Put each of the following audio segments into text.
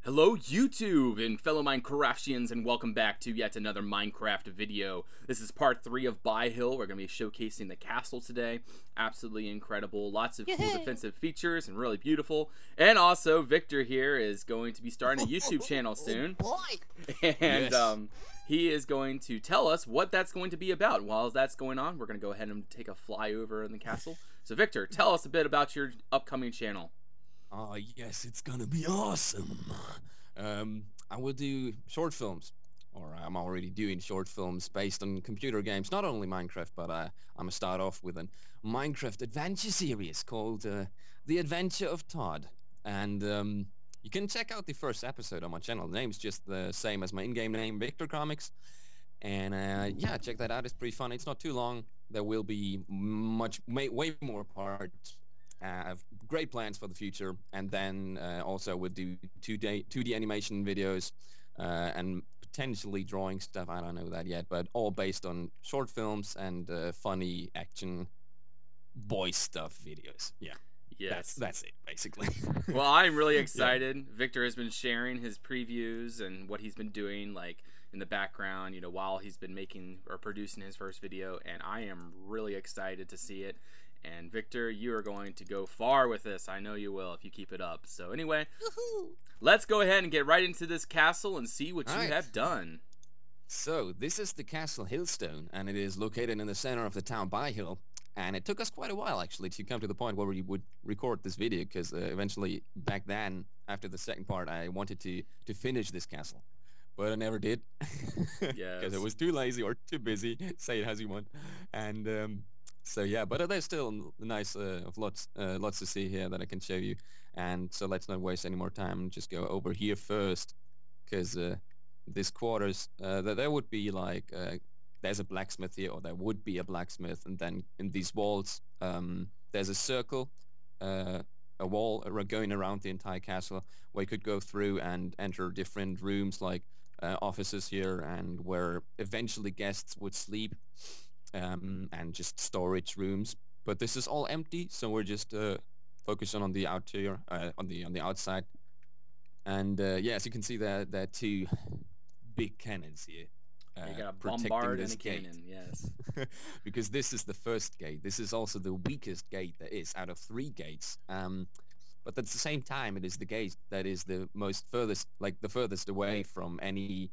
Hello YouTube and fellow Minecraftians, and welcome back to yet another Minecraft video. This is part 3 of Byhill. We're going to be showcasing the castle today. Absolutely incredible. Lots of cool defensive features and really beautiful. And also, Victor here is going to be starting a YouTube channel soon. And he is going to tell us what that's going to be about. While that's going on, we're going to go ahead and take a flyover in the castle. So Victor, tell us a bit about your upcoming channel. Oh yes, it's gonna be awesome. I will do short films, or I'm already doing short films based on computer games, not only Minecraft, but I'm gonna start off with a Minecraft adventure series called The Adventure of Todd. And you can check out the first episode on my channel. The name's just the same as my in-game name, Victorcomix. And yeah, check that out. It's pretty fun. It's not too long. There will be way more parts. I have great plans for the future, and then also we'll do 2D animation videos and potentially drawing stuff. I don't know that yet, but all based on short films and funny action boy stuff videos. Yeah. Yes. That's it, basically. Well, I'm really excited. Yeah. Victor has been sharing his previews and what he's been doing, like, in the background, you know, while he's been making or producing his first video, and I am really excited to see it. And Victor, you are going to go far with this. I know you will if you keep it up. So anyway, let's go ahead and get right into this castle and see what you have done. So this is the castle Hillstone, and it is located in the center of the town Byhill. And it took us quite a while, actually, to come to the point where we would record this video, because eventually, back then, after the second part, I wanted to finish this castle. But I never did, because I was too lazy or too busy, say it as you want. And so yeah, but there's still nice lots to see here that I can show you. And so let's not waste any more time. Just go over here first, because this quarters there would be like there's a blacksmith here, or there would be a blacksmith, and then in these walls there's a circle, a wall going around the entire castle where you could go through and enter different rooms, like offices here, and where eventually guests would sleep. And just storage rooms, but this is all empty, so we're just focusing on the outer, on the outside. And yeah, as you can see, there are two big cannons here. You got a bombard and a cannon, yes. Because this is the first gate. This is also the weakest gate there is out of 3 gates. But at the same time, it is the gate that is the furthest away from any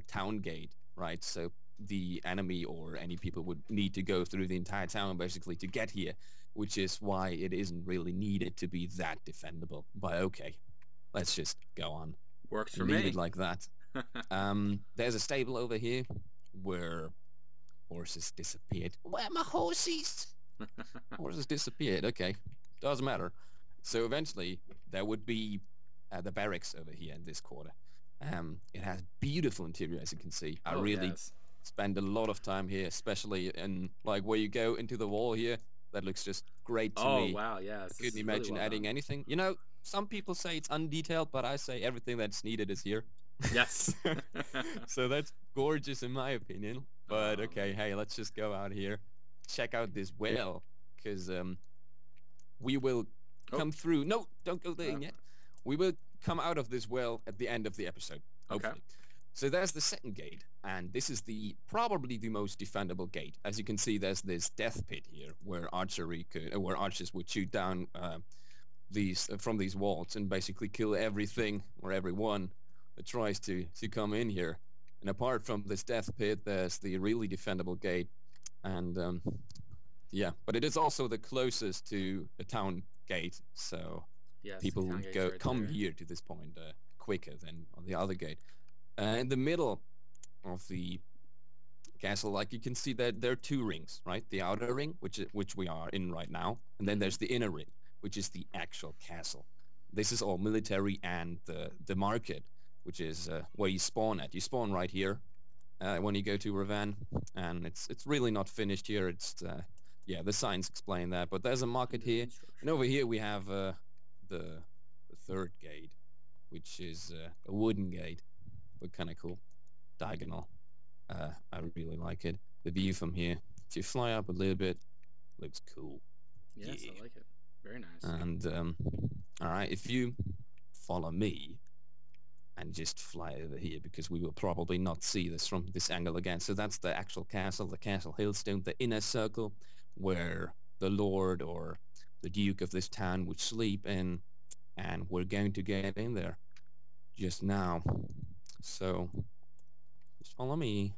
town gate, right? So the enemy or any people would need to go through the entire town basically to get here, which is why it isn't really needed to be that defendable. But okay, let's just go on. Works for me. Leave it like that. There's a stable over here where horses disappeared. Where are my horses? Horses disappeared. Okay, doesn't matter. So eventually there would be the barracks over here in this quarter. It has beautiful interior, as you can see. I really spend a lot of time here, especially in like where you go into the wall here. That looks just great to me. Oh wow, yeah. I couldn't imagine adding anything. You know, some people say it's undetailed, but I say everything that's needed is here. Yes. So that's gorgeous in my opinion. But okay, hey, let's just go out here, check out this well, because we will come through. No, don't go there yet. We will come out of this well at the end of the episode, hopefully. Okay. So there's the second gate, and this is probably the most defendable gate. As you can see, there's this death pit here where archers would shoot down from these walls and basically kill everything or everyone that tries to come in here. And apart from this death pit, there's the really defendable gate, and yeah, but it is also the closest to a town gate, so people would come here to this point quicker than on the other gate. In the middle of the castle, like you can see that there are 2 rings, right? The outer ring, which we are in right now, and then there's the inner ring, which is the actual castle. This is all military, and the market, which is where you spawn at. You spawn right here when you go to Ravan, and it's really not finished here. It's yeah, the signs explain that, but there's a market here, and over here we have the third gate, which is a wooden gate. But kind of cool, diagonal. I really like it. The view from here, if you fly up a little bit, looks cool. Yes, yeah. I like it. Very nice. And all right, if you follow me, and just fly over here, because we will probably not see this from this angle again. So that's the actual castle, the Castle Hillstone, the inner circle, where the lord or the duke of this town would sleep in, and we're going to get in there just now. So just follow me,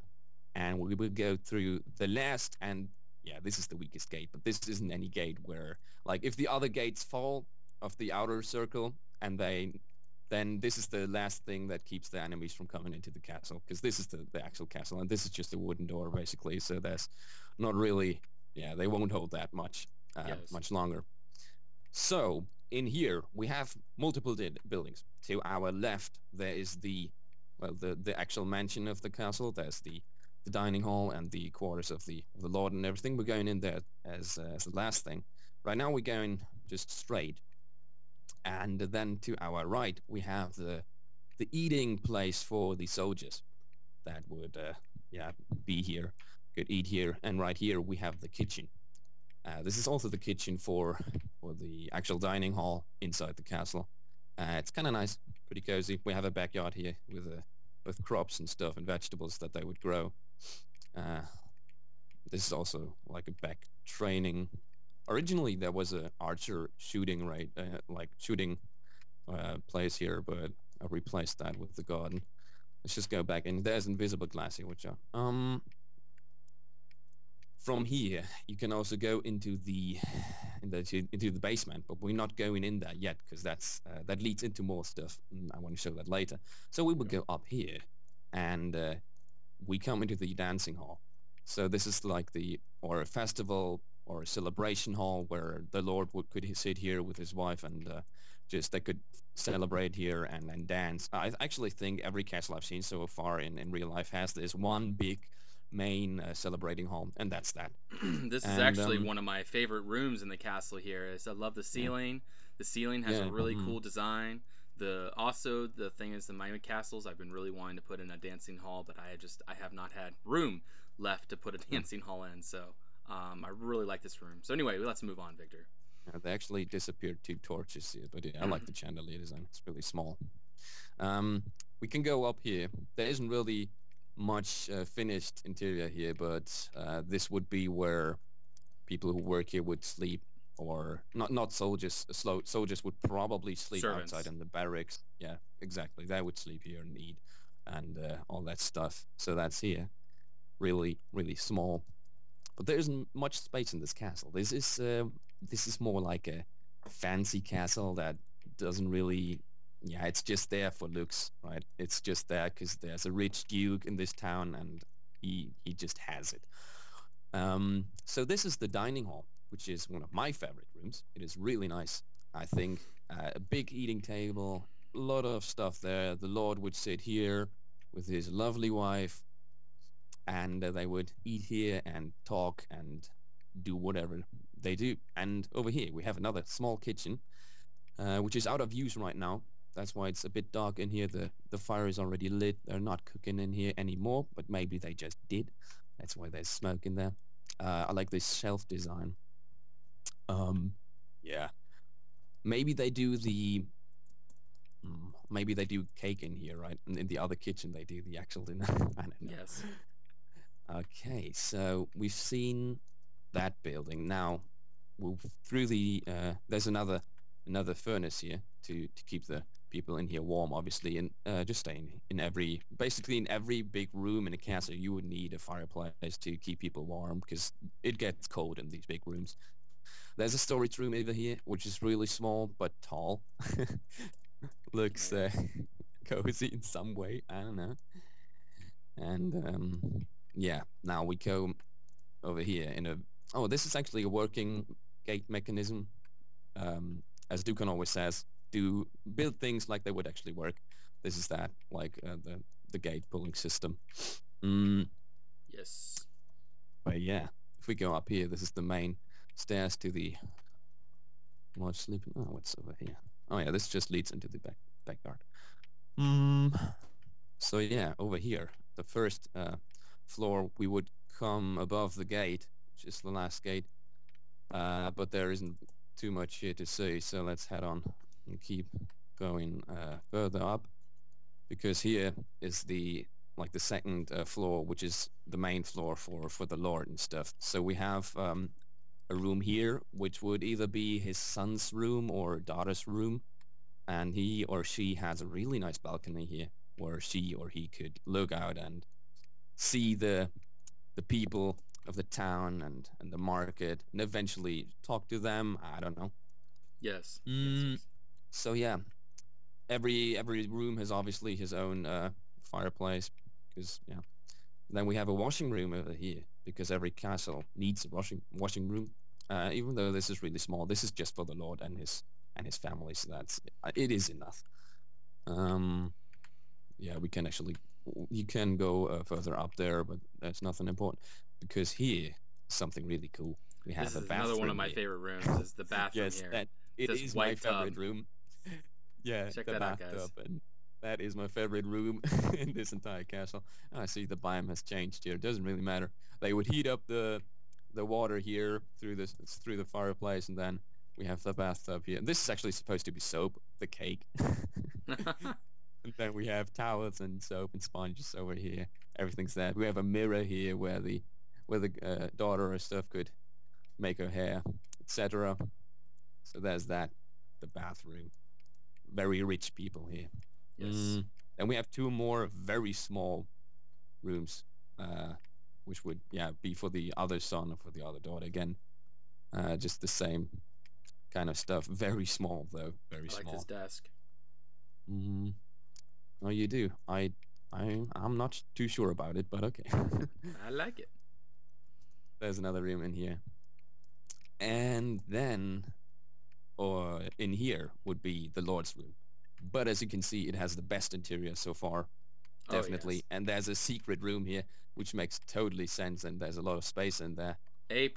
and we will go through the last, and yeah, this is the weakest gate, but this isn't any gate where, like, if the other gates fall of the outer circle, and then this is the last thing that keeps the enemies from coming into the castle, because this is the actual castle, and this is just a wooden door, basically, so there's not really, yeah, they won't hold that much, much longer. So, in here, we have multiple buildings. To our left, there is the actual mansion of the castle. There's the dining hall and the quarters of the lord and everything. We're going in there as the last thing. Right now we're going just straight, and then to our right we have the eating place for the soldiers that would be here, could eat here. And right here we have the kitchen. This is also the kitchen for the actual dining hall inside the castle. It's kind of nice, pretty cozy. We have a backyard here with crops and stuff and vegetables that they would grow. This is also like a back training. Originally there was a archer shooting place here, but I replaced that with the garden. Let's just go back in. There's invisible glass here, which from here you can also go into the basement, but we're not going in there yet, because that leads into more stuff. I want to show that later. So we will go up here, and we come into the dancing hall. So this is like a festival or a celebration hall where the lord could sit here with his wife, and they could celebrate here and dance. I actually think every castle I've seen so far in real life has this one big main celebrating hall, and that's that. This is actually one of my favorite rooms in the castle here. I love the ceiling. The ceiling has a really cool design. Also the thing is, the Miami castles, I've been really wanting to put in a dancing hall, but I have not had room left to put a dancing hall in. So I really like this room. So anyway, let's move on, Victor. They actually disappeared 2 torches here, but I like the chandelier design. It's really small. We can go up here. There isn't really much finished interior here, but this would be where people who work here would sleep, or not soldiers. Soldiers would probably sleep Servants. Outside in the barracks. Yeah, exactly. They would sleep here and eat and all that stuff. So that's here. Really, really small. But there isn't much space in this castle. This is more like a fancy castle that doesn't really. Yeah, it's just there for looks, right? It's just there because there's a rich duke in this town, and he just has it. So this is the dining hall, which is one of my favorite rooms. It is really nice, I think. A big eating table, a lot of stuff there. The lord would sit here with his lovely wife, and they would eat here and talk and do whatever they do. And over here we have another small kitchen, which is out of use right now. That's why it's a bit dark in here. The fire is already lit. They're not cooking in here anymore, but maybe they just did. That's why there's smoke in there. I like this shelf design. Yeah. Maybe they do cake in here, right? And in the other kitchen they do the actual dinner. I don't know. Yes. Okay, so we've seen that building. Now, through the there's another furnace here to keep the people in here warm, obviously, and just staying basically in every big room in a castle you would need a fireplace to keep people warm, because it gets cold in these big rooms. There's a storage room over here, which is really small but tall. Looks cozy in some way, I don't know. And yeah, now we go over here this is actually a working gate mechanism. As Dukan always says, do build things like they would actually work. This is that, like the gate pulling system. Yes. But yeah, if we go up here, this is the main stairs to the lodge sleeping. Oh, what's over here? Oh yeah, this just leads into the backyard. So yeah, over here, the first floor, we would come above the gate, which is the last gate. But there isn't too much here to see, so let's head on and keep going further up, because here is the second floor, which is the main floor for the Lord and stuff. So we have a room here, which would either be his son's room or daughter's room, and he or she has a really nice balcony here where she or he could look out and see the people of the town and the market, and eventually talk to them. I don't know. Yes. So yeah, every room has obviously his own fireplace, because yeah. Then we have a washing room over here, because every castle needs a washing room. Even though this is really small, this is just for the Lord and his family, so it is enough. Yeah, we can actually, you can go further up there, but that's nothing important, because here something really cool. We have this a is bathroom. another one of my here. favorite rooms. Is the bathroom Yes, here? It is my favorite room. Yeah, check the that out, bathtub, guys. and that is my favorite room in this entire castle. I see the biome has changed here. It doesn't really matter. They would heat up the water here through the fireplace, and then we have the bathtub here. And this is actually supposed to be soap, the cake. And then we have towels and soap and sponges over here. Everything's there. We have a mirror here where the daughter or stuff could make her hair, etc. So there's that. The bathroom. Very rich people here. Yes. Then we have two more very small rooms, which would be for the other son or for the other daughter again. Just the same kind of stuff. Very small though. Very small. I like this desk. Oh, you do. I'm not too sure about it, but okay. I like it. There's another room in here. And then, or in here would be the Lord's room. But as you can see, it has the best interior so far. Definitely. Oh, yes. And there's a secret room here, which makes totally sense, and there's a lot of space in there. A+.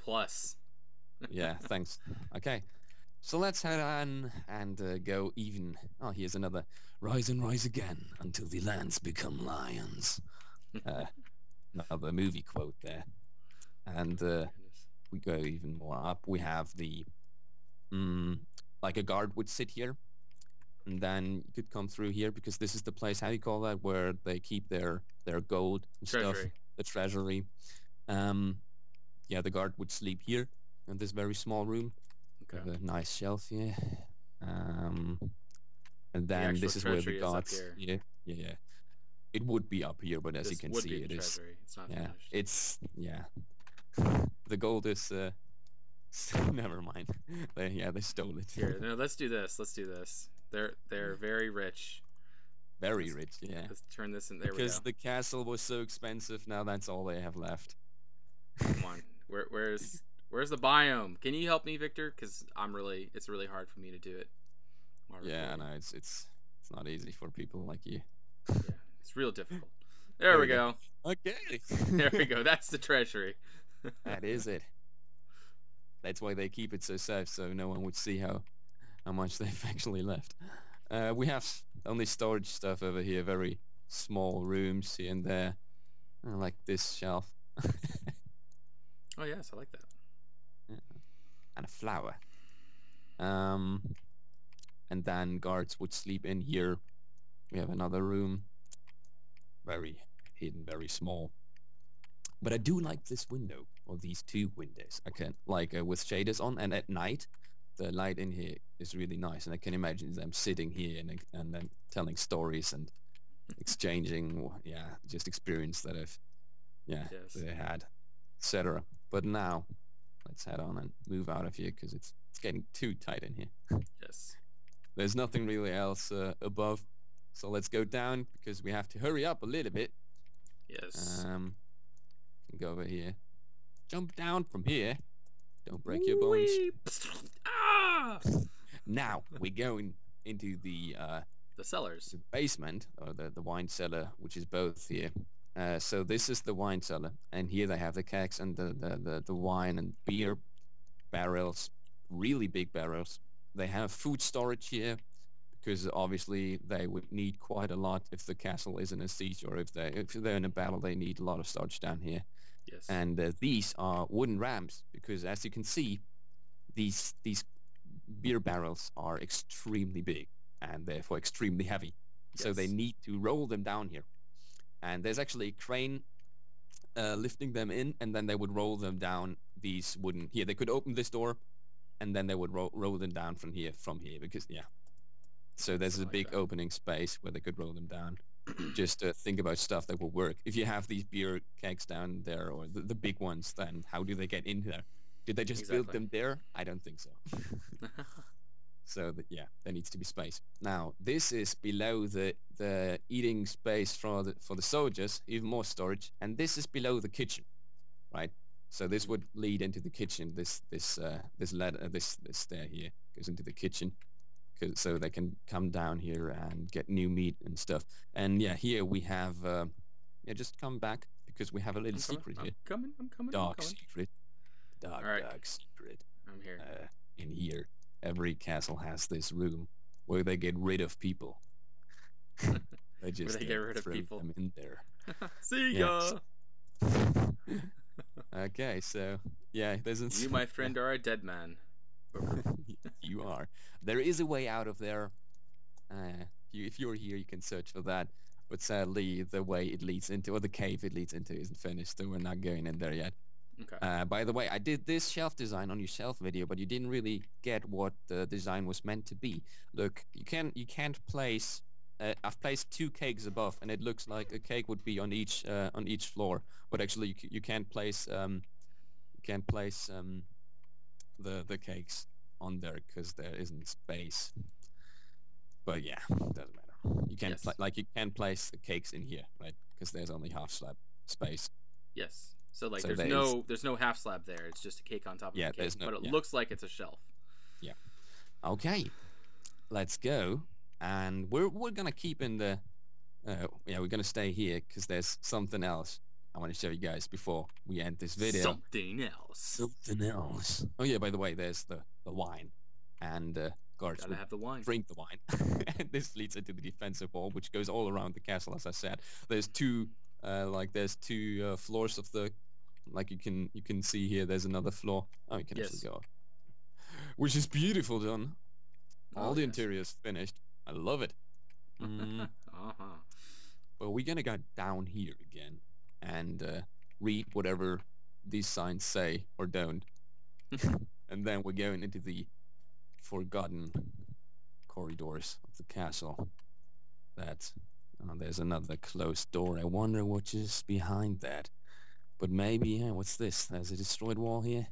Yeah, thanks. Okay. So let's head on and go even. Oh, here's another. Rise and rise again until the lands become lions. Another movie quote there. And we go even more up. We have the, like a guard would sit here. And then you could come through here, because this is the place, how do you call that, where they keep their gold and stuff. The treasury. Yeah, the guard would sleep here in this very small room. Okay. With a nice shelf here. And then this is where the guards. Yeah. It would be up here, but as you can see, it is. It's not finished. It's the gold is. Never mind. They stole it. Here, no, let's do this. They're very rich. Very rich, yeah. Let's turn this in. There we go. Because the castle was so expensive, now that's all they have left. Come on, where's the biome? Can you help me, Victor? Because it's really hard for me to do it. Yeah, no, it's not easy for people like you. Yeah, it's real difficult. There we go. Okay. There we go. That's the treasury. That is it. That's why they keep it so safe, so no one would see how much they've actually left. We have only storage stuff over here, very small rooms here and there. Like this shelf. Oh yes, I like that. Yeah. And a flower. And then guards would sleep in here. We have another room. Very hidden, very small. But I do like this window, or these two windows. I can, with shaders on, and at night, the light in here is really nice, and I can imagine them sitting here and then telling stories and exchanging, just experience that they had, etc. But now, let's head on and move out of here, because it's getting too tight in here. Yes. There's nothing really else above, so let's go down, because we have to hurry up a little bit. Yes. Can go over here. Jump down from here. Don't break your bones. Ah! Now we're going into the cellars. The basement, or the wine cellar, which is both here. So this is the wine cellar, and here they have the kegs and the wine and beer barrels, really big barrels. They have food storage here, because obviously they would need quite a lot if the castle is in a siege, or if they're in a battle, they need a lot of storage down here. Yes. And these are wooden rams, because as you can see, these beer barrels are extremely big and therefore extremely heavy. So they need to roll them down here. And there's actually a crane lifting them in, and then they would roll them down these wooden... Here, they could open this door, and then they would roll them down from here, because, yeah. So there's a big opening space where they could roll them down. Just think about stuff that will work. If you have these beer kegs down there, or the big ones, then how do they get in there? Did they just build them there? I don't think so. So yeah, there needs to be space. Now this is below the eating space for the soldiers, even more storage, and this is below the kitchen, right? So this would lead into the kitchen. This stair here goes into the kitchen, so they can come down here and get new meat and stuff. And yeah, here we have just come back because we have a little secret here. I'm coming. Dark secret. Dark secret. I'm here. In here. Every castle has this room where they get rid of people. They just get rid of people them in there. See ya. Okay, so yeah, there's you, my friend, are a dead man. You are. There is a way out of there. If you're here, you can search for that. But sadly, the way it leads into, or the cave it leads into, isn't finished, so we're not going in there yet. Okay. By the way, I did this shelf design on your shelf video, but you didn't really get what the design was meant to be. Look, you can't place. I've placed 2 cakes above, and it looks like a cake would be on each floor. But actually, you can't place the cakes on there because there isn't space. But yeah, doesn't matter. You can't you can't place the cakes in here, right? Because there's only half slab space. Yes. So like there's no half slab there. It's just a cake on top of the cake, but it looks like it's a shelf. Yeah. Okay. Let's go. And we're gonna keep in the we're gonna stay here because there's something else I want to show you guys before we end this video. Something else. Oh yeah, by the way, there's the wine, and guards gotta have the wine. Drink the wine. And this leads into the defensive wall, which goes all around the castle. As I said, there's two floors of the. Like you can see here, there's another floor. Oh, you can actually go up. Which is beautiful, John. All the interior's finished. I love it. Well, we're gonna go down here again and read whatever these signs say or don't. And then we're going into the forgotten corridors of the castle. There's another closed door. I wonder what is behind that. But maybe, what's this? There's a destroyed wall here,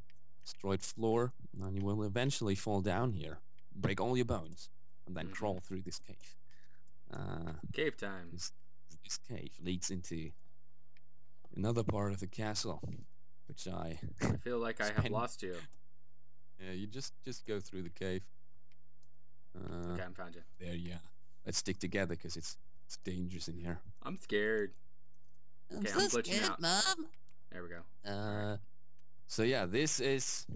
destroyed floor, and you will eventually fall down here, break all your bones, and then crawl through this cave. Cave time. This cave leads into another part of the castle, which I feel like I have lost you. Yeah, you just go through the cave. Okay, I found you. There you are. Let's stick together because it's dangerous in here. I'm scared. Okay, I'm glitching out. Mom. There we go. So yeah, this is.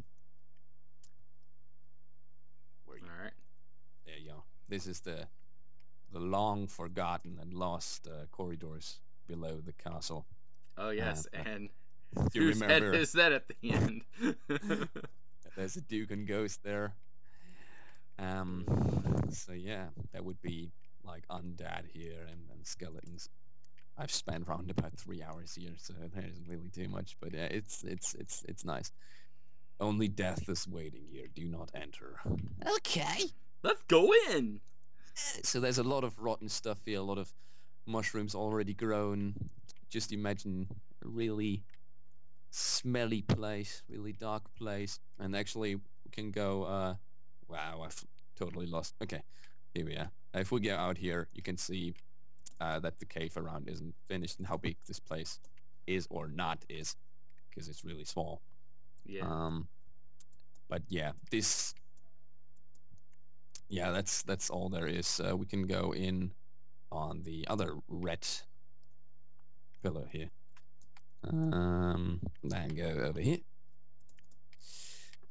Where are you? All right. There you go. This is the long forgotten and lost corridors below the castle. Oh yes, and do you remember? Head is that at the end? There's a Duke and Ghost there. So yeah, that would be like undead here and skeletons. I've spent around about 3 hours here, so there isn't really too much, but it's nice. Only death is waiting here. Do not enter. Okay. Let's go in. So there's a lot of rotten stuff here, a lot of mushrooms already grown. Just imagine a really smelly place, really dark place, and actually we can go. Wow, I've totally lost. Okay, here we are. If we go out here, you can see. That the cave around isn't finished and how big this place is or not is, because it's really small. Yeah. But yeah, this. Yeah, that's all there is. We can go in on the other red pillar here. Then go over here.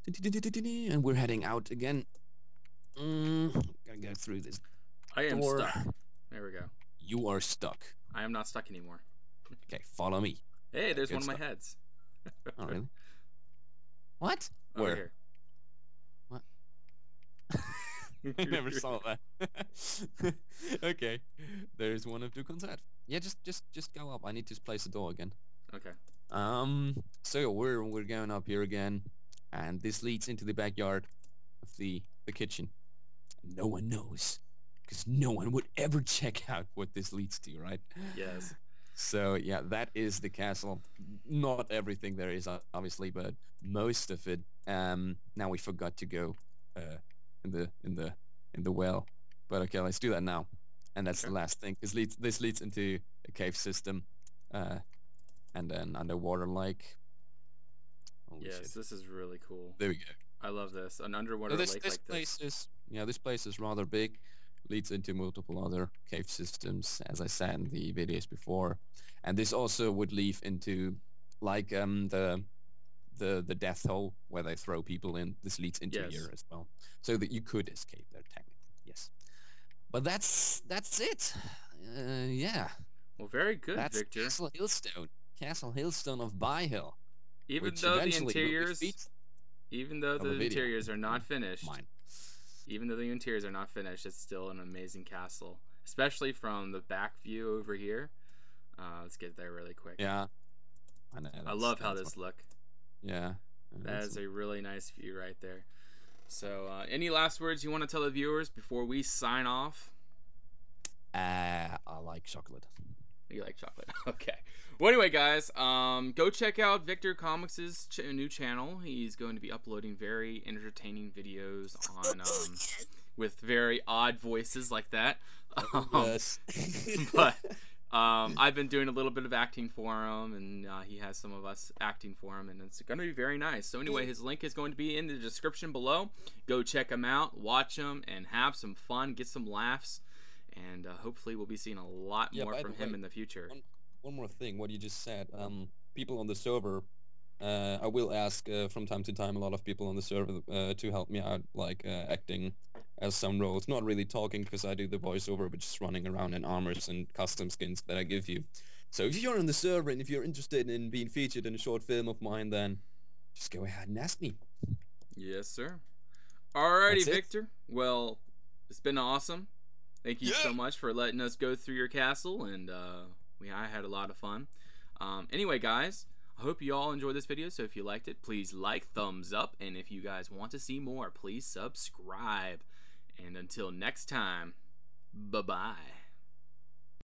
And we're heading out again. Gotta go through this. I am stuck. There we go. You are stuck. I am not stuck anymore. Okay, follow me. Hey, there's one of my heads. Oh, really? What? Over Where? Here. What? I never saw that. Okay. There's one of two concerts. Yeah, just go up. I need to place the door again. Okay. So we're going up here again, and this leads into the backyard of the kitchen. No one knows, because no one would ever check out what this leads to, right? Yes. So yeah, that is the castle. Not everything there is, obviously, but most of it. Now we forgot to go in the well, but okay, let's do that now. And that's the last thing. This leads into a cave system, and then underwater lake. Holy Yes, shit. this is really cool. There we go. I love this. An underwater So lake this like place this. this place is rather big. Leads into multiple other cave systems, as I said in the videos before, and this also would lead into like the death hole where they throw people in. This leads into here as well, so that you could escape there technically. Yes, but that's it. Yeah. Well, very good, That's Victor. Castle Hillstone of Byhill. Even though the interiors are not finished. Even though the interiors are not finished, it's still an amazing castle, especially from the back view over here. Let's get there really quick. Yeah, I know. I love how this look. Yeah, that is a really nice view right there. So, any last words you want to tell the viewers before we sign off? I like chocolate. You like chocolate? Okay. Well, anyway, guys, go check out Victorcomix's new channel. He's going to be uploading very entertaining videos on with very odd voices like that. Yes. But I've been doing a little bit of acting for him, and he has some of us acting for him, and it's going to be very nice. So anyway, his link is going to be in the description below. Go check him out, watch him, and have some fun, get some laughs. And hopefully we'll be seeing a lot more from him in the future. One more thing, what you just said. People on the server, I will ask from time to time a lot of people on the server to help me out, like acting as some roles. Not really talking because I do the voiceover, but just running around in armors and custom skins that I give you. So if you're on the server and if you're interested in being featured in a short film of mine, then just go ahead and ask me. Yes, sir. Alrighty, Victor. Well, it's been awesome. Thank you so much for letting us go through your castle, and I had a lot of fun. Anyway, guys, I hope you all enjoyed this video, so if you liked it, please like, thumbs up, and if you guys want to see more, please subscribe. And until next time, bye-bye.